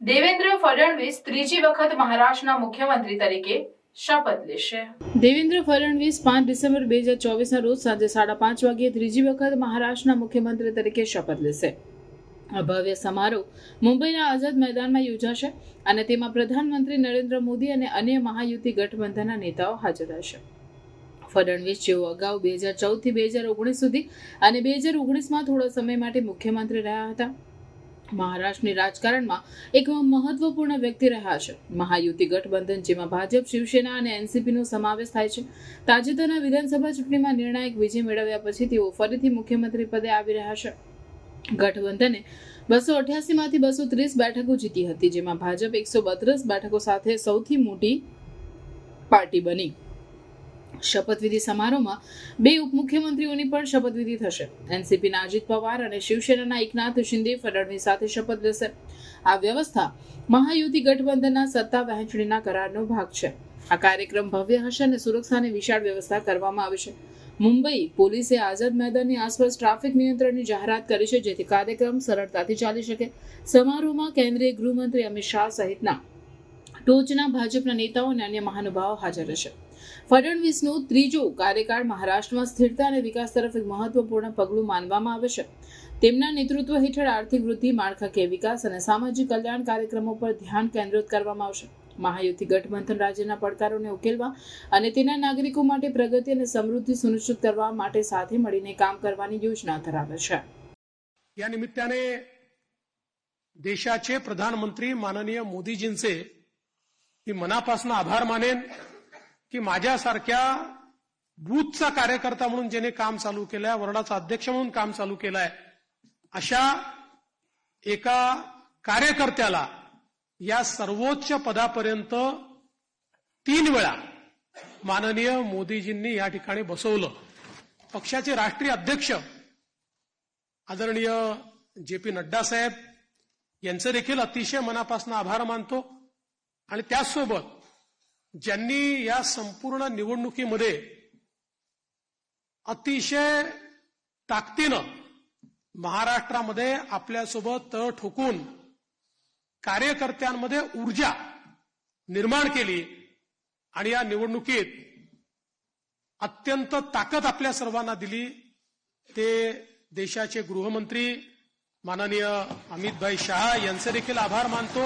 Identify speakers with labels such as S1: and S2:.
S1: દેવેન્દ્ર ફડણવીસ ત્રીજી વખત મહારાષ્ટ્રના મુખ્યમંત્રી તરીકે શપથ લેશે। દેવેન્દ્ર ફડણવીસ 5 ડિસેમ્બર 2024 ના રોજ સાંજે 5:30 વાગ્યે ત્રીજી વખત મહારાષ્ટ્રના મુખ્યમંત્રી તરીકે શપથ લેશે। આ ભવ્ય સમારોહ મુંબઈના આઝાદ મેદાનમાં યોજાશે અને તેમાં પ્રધાનમંત્રી નરેન્દ્ર મોદી અને અન્ય મહાયુતિ ગઠબંધનના નેતાઓ હાજર રહેશે। ફડણવીસ જેઓ અગાઉ 2014 થી 2019 સુધી અને 2019માં થોડા સમય માટે મુખ્યમંત્રી રહ્યા હતા, મહારાષ્ટ્રની રાજકારણમાં એક મહત્વપૂર્ણ વ્યક્તિ રહ્યા છે। મહાયુતિ ગઠબંધન, જેમાં ભાજપ, શિવસેના અને એનસીપીનો સમાવેશ થાય છે, તાજેતરના વિધાનસભા ચૂંટણીમાં નિર્ણાયક વિજય મેળવ્યા પછી તેઓ ફરીથી મુખ્યમંત્રી પદે આવી રહ્યા છે। ગઠબંધને 288 માંથી 230 બેઠકો જીતી હતી, જેમાં ભાજપ 132 બેઠકો સાથે સૌથી મોટી પાર્ટી બની। શપથવિધિ સમારોહમાં 2 ઉપમુખ્યમંત્રીઓની પણ શપથવિધિ થશે। એનસીપીના અજીત પવાર અને શિવસેનાના એકનાથ શિંદે ફડણવીસ સાથે શપથ લેશે। આ વ્યવસ્થા મહાયુતિ ગઠબંધનના સત્તા વહેંચણીના કરારનો ભાગ છે। આ કાર્યક્રમ ભવ્ય હશે અને સુરક્ષાની વિશાળ વ્યવસ્થા કરવામાં આવી છે। મુંબઈ પોલીસે આઝાદ મેદાનની આસપાસ ટ્રાફિક નિયંત્રણની જાહેરાત કરી છે, જેથી કાર્યક્રમ સરળતાથી ચાલી શકે। સમારોહમાં કેન્દ્રીય ગૃહમંત્રી અમિત શાહ સહિતના ટોચના ભાજપના નેતાઓ અને અન્ય મહાનુભાવો હાજર રહેશે। ફડણવીસનો ત્રીજો કાર્યકાળ મહારાષ્ટ્રમાં સ્થિરતા અને વિકાસ તરફ એક મહત્વપૂર્ણ પગલું માનવામાં આવે છે। તેમના નેતૃત્વ હેઠળ આર્થિક વૃદ્ધિ, માળખાકીય વિકાસ અને સામાજિક કલ્યાણ કાર્યક્રમો પર ધ્યાન કેન્દ્રિત કરવામાં આવશે। મહાયુતિ ગઠબંધન રાજ્યના પડકારોને ઉકેલવા અને તેના નાગરિકો માટે પ્રગતિ અને સમૃદ્ધિ સુનિશ્ચિત કરવા માટે સાથે મળીને કામ કરવાની યોजना ધરાવે છે।
S2: या निमित्ताने देशाचे प्रधानमंत्री माननीय मोदीजींचे मी मनापासून आभार मानेन की माझ्यासारख्या बूथचा कार्यकर्ता म्हणून ज्याने काम चालू केलंय, वॉर्डाचा अध्यक्ष म्हणून काम चालू केलंय, अशा एका कार्यकर्त्याला या सर्वोच्च पदापर्यंत 3 वेळा माननीय मोदीजींनी या ठिकाणी बसवलं। पक्षाचे राष्ट्रीय अध्यक्ष आदरणीय जेपी नड्डा साहेब यांचे देखील अतिशय मनापासून आभार मानतो आणि त्याचसोबत ज्यांनी या संपूर्ण निवडणुकीमध्ये अतिशय ताकदीनं महाराष्ट्रामध्ये आपल्यासोबत तळ ठोकून कार्यकर्त्यांमध्ये ऊर्जा निर्माण केली आणि या निवडणुकीत अत्यंत ताकद आपल्या सर्वांना दिली, ते देशाचे गृहमंत्री माननीय अमित भाई शाह यांचे देखील आभार मानतो।